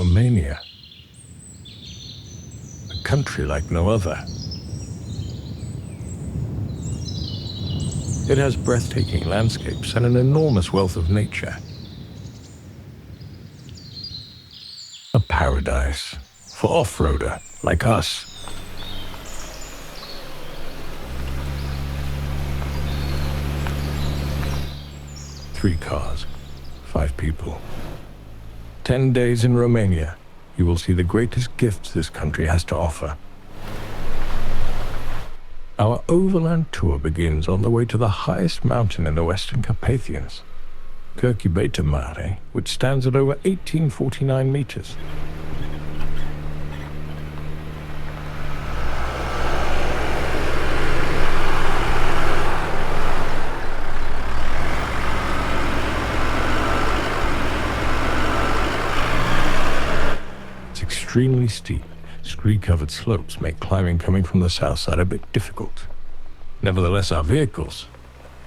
Romania. A country like no other. It has breathtaking landscapes and an enormous wealth of nature. A paradise for off-roader like us. Three cars, 5 people. 10 days in Romania. You will see the greatest gifts this country has to offer. Our overland tour begins on the way to the highest mountain in the Western Carpathians, Carpathian, which stands at over 1849 meters. It's extremely steep. Scree-covered slopes make climbing coming from the south side a bit difficult. Nevertheless, our vehicles,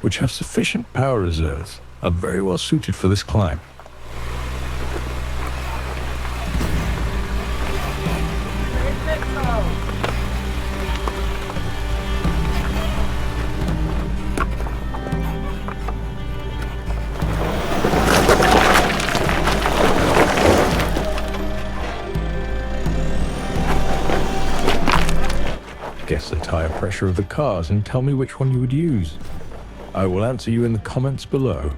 which have sufficient power reserves, are very well suited for this climb. Guess the tire pressure of the cars and tell me which one you would use. I will answer you in the comments below.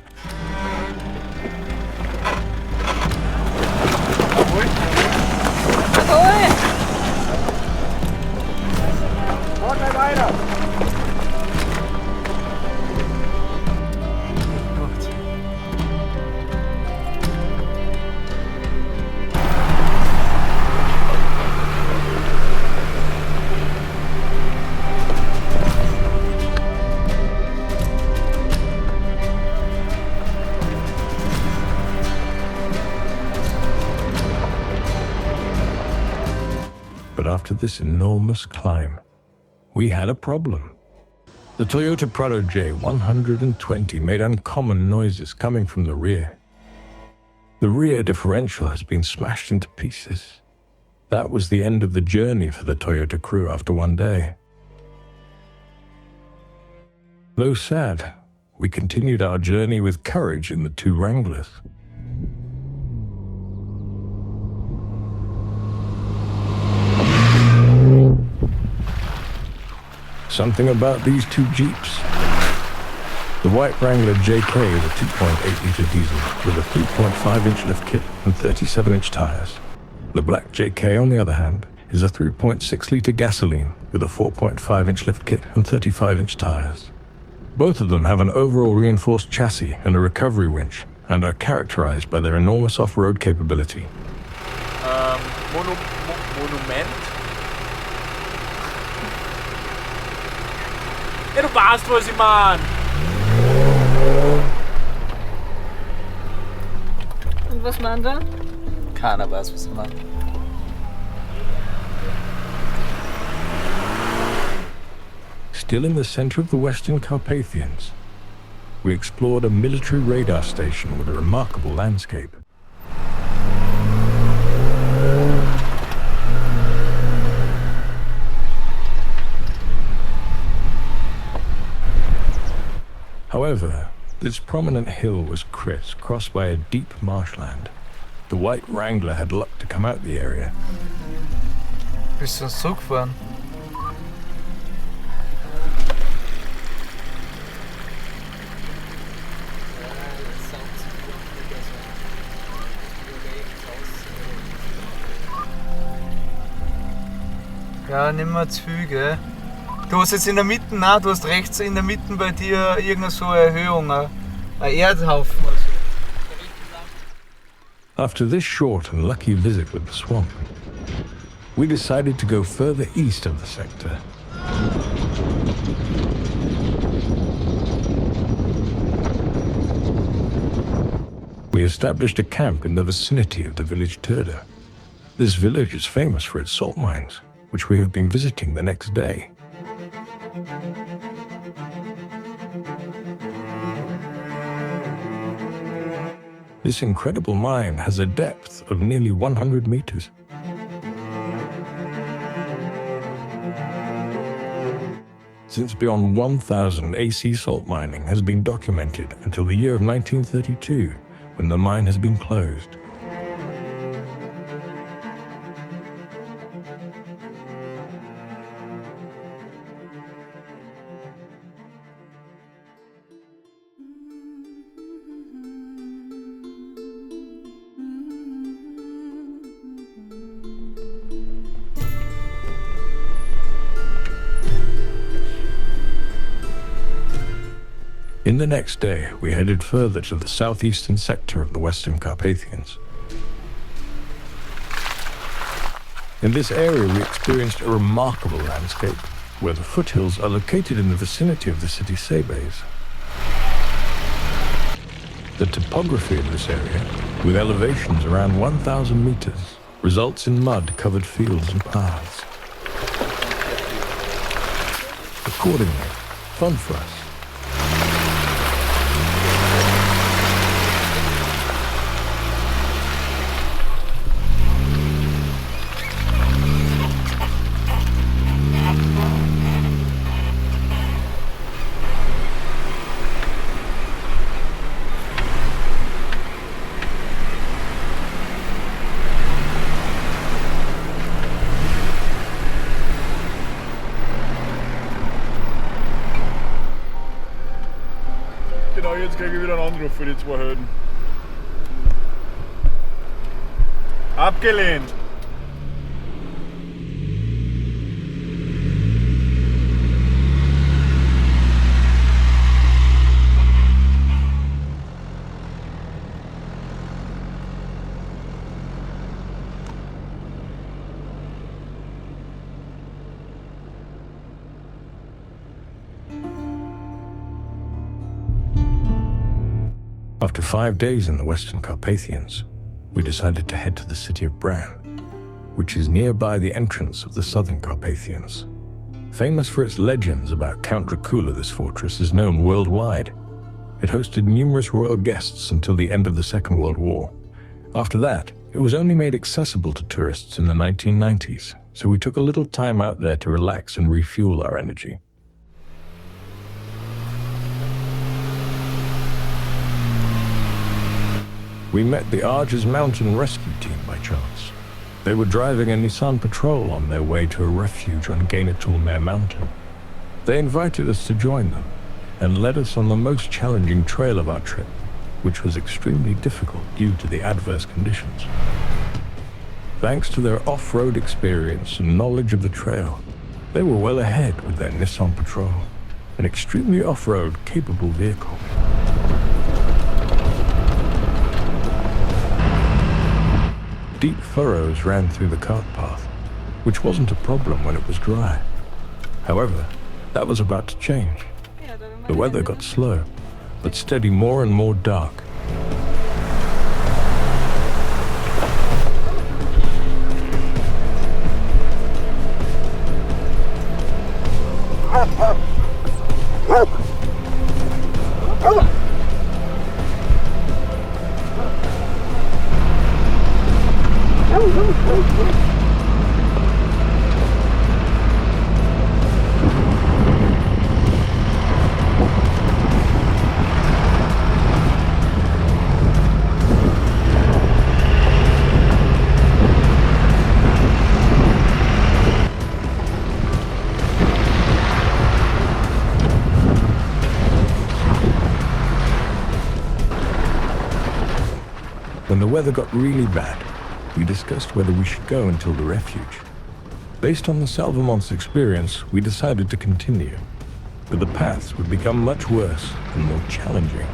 But after this enormous climb, we had a problem. The Toyota Prado J120 made uncommon noises coming from the rear. The rear differential has been smashed into pieces. That was the end of the journey for the Toyota crew after one day. Though sad, we continued our journey with courage in the 2 Wranglers. Something about these 2 Jeeps. The white Wrangler JKU is a 2.8-liter diesel with a 3.5-inch lift kit and 37-inch tires. The black JK, on the other hand, is a 3.6-liter gasoline with a 4.5-inch lift kit and 35-inch tires. Both of them have an overall reinforced chassis and a recovery winch and are characterized by their enormous off-road capability. Monument? Ja, du weißt, was ich mein. Und was meint er? Keiner weiß, was er meint. Still in the center of the Western Carpathians, we explored a military radar station with a remarkable landscape. However, this prominent hill was crossed by a deep marshland. The white Wrangler had luck to come out the area. Bist du so gefahren? Ja, nimm mal zu viel, gell? Du hast jetzt in der Mitte, nein, du hast rechts in der Mitte bei dir irgendeine so eine Erhöhung, ein Erdhaufen. After this short and lucky visit with the swamp, we decided to go further east of the sector. We established a camp in the vicinity of the village Turda. This village is famous for its salt mines, which we have been visiting the next day. This incredible mine has a depth of nearly 100 meters. Since beyond 1,000 AC salt mining has been documented until the year of 1932, when the mine has been closed. In the next day, we headed further to the southeastern sector of the Western Carpathians. In this area, we experienced a remarkable landscape, where the foothills are located in the vicinity of the city Sabes. The topography of this area, with elevations around 1,000 meters, results in mud-covered fields and paths. Accordingly, fun for us. Genau, jetzt kriege ich wieder einen Anruf für die 2 Hürden. Abgelehnt! After 5 days in the Western Carpathians, we decided to head to the city of Bran, which is nearby the entrance of the Southern Carpathians. Famous for its legends about Count Dracula, this fortress is known worldwide. It hosted numerous royal guests until the end of the Second World War. After that, it was only made accessible to tourists in the 1990s, so we took a little time out there to relax and refuel our energy. We met the Arges Mountain Rescue Team by chance. They were driving a Nissan Patrol on their way to a refuge on Gainatul Mountain. They invited us to join them and led us on the most challenging trail of our trip, which was extremely difficult due to the adverse conditions. Thanks to their off-road experience and knowledge of the trail, they were well ahead with their Nissan Patrol, an extremely off-road capable vehicle. Deep furrows ran through the cart path, which wasn't a problem when it was dry. However, that was about to change. The weather got slow, but steady more and more dark. When the weather got really bad, we discussed whether we should go until the refuge. Based on the Salvamont's experience, we decided to continue, but the paths would become much worse and more challenging.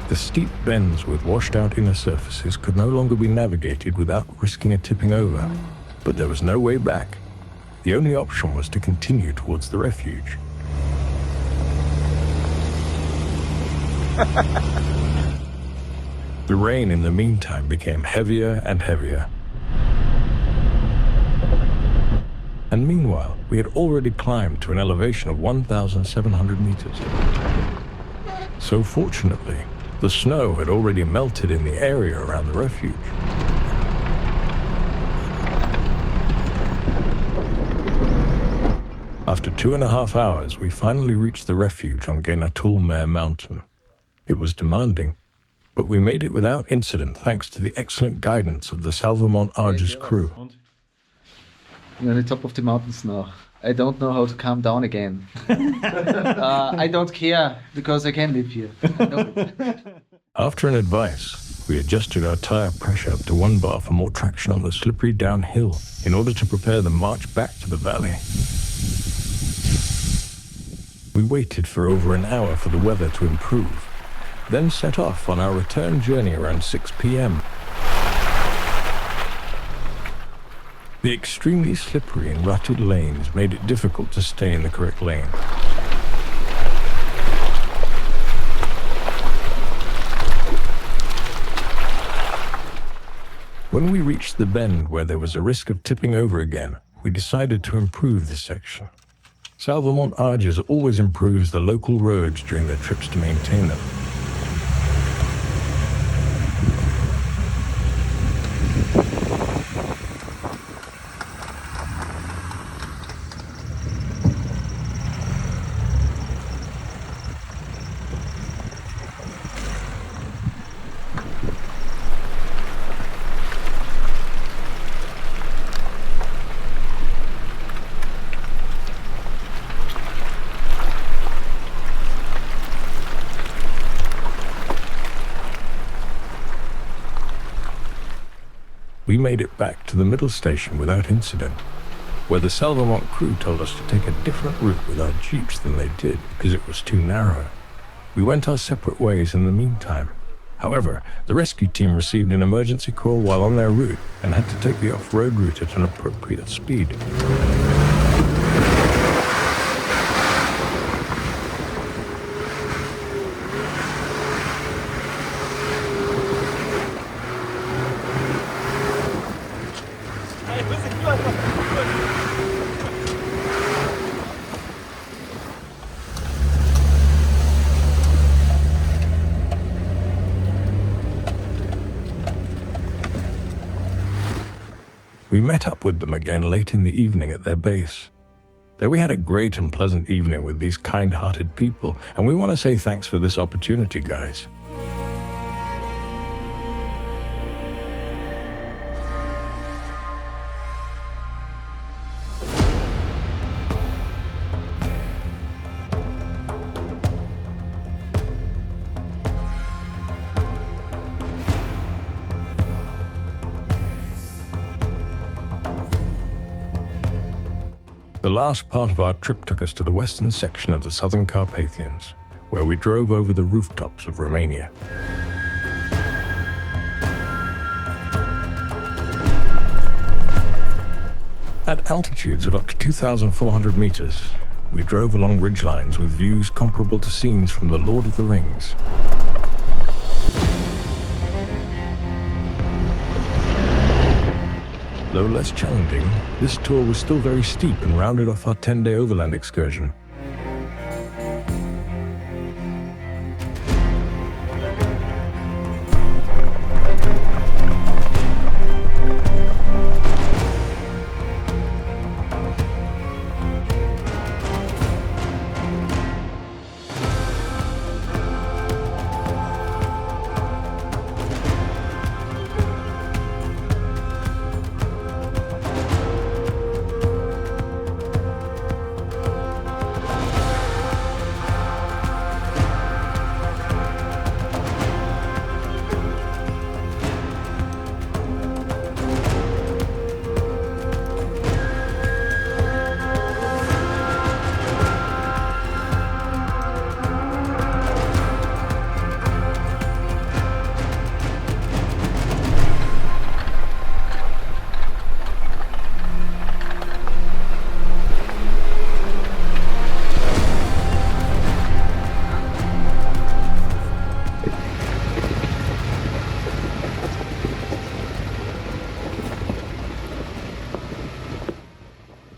The steep bends with washed-out inner surfaces could no longer be navigated without risking a tipping over, but there was no way back. The only option was to continue towards the refuge. The rain in the meantime became heavier and heavier. And meanwhile, we had already climbed to an elevation of 1,700 meters. So fortunately, the snow had already melted in the area around the refuge. After 2.5 hours, we finally reached the refuge on Genatulmer Mountain. It was demanding, but we made it without incident thanks to the excellent guidance of the Salvamont Arge's crew. We're on the top of the mountains now. I don't know how to calm down again. I don't care, because I can live here. After an advice, we adjusted our tire pressure up to 1 bar for more traction on the slippery downhill in order to prepare the march back to the valley. We waited for over an hour for the weather to improve, then set off on our return journey around 6 p.m. The extremely slippery and rutted lanes made it difficult to stay in the correct lane. When we reached the bend where there was a risk of tipping over again, we decided to improve this section. Salvamont Arges always improves the local roads during their trips to maintain them. We made it back to the middle station without incident, where the Salvamont crew told us to take a different route with our jeeps than they did because it was too narrow. We went our separate ways in the meantime. However, the rescue team received an emergency call while on their route and had to take the off-road route at an appropriate speed. We met up with them again late in the evening at their base. There we had a great and pleasant evening with these kind-hearted people, and we want to say thanks for this opportunity, guys. The last part of our trip took us to the western section of the Southern Carpathians, where we drove over the rooftops of Romania. At altitudes of up to 2,400 meters, we drove along ridgelines with views comparable to scenes from The Lord of the Rings. Though less challenging, this tour was still very steep and rounded off our 10-day overland excursion.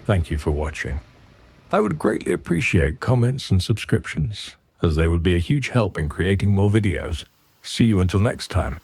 Thank you for watching. I would greatly appreciate comments and subscriptions, as they would be a huge help in creating more videos. See you until next time.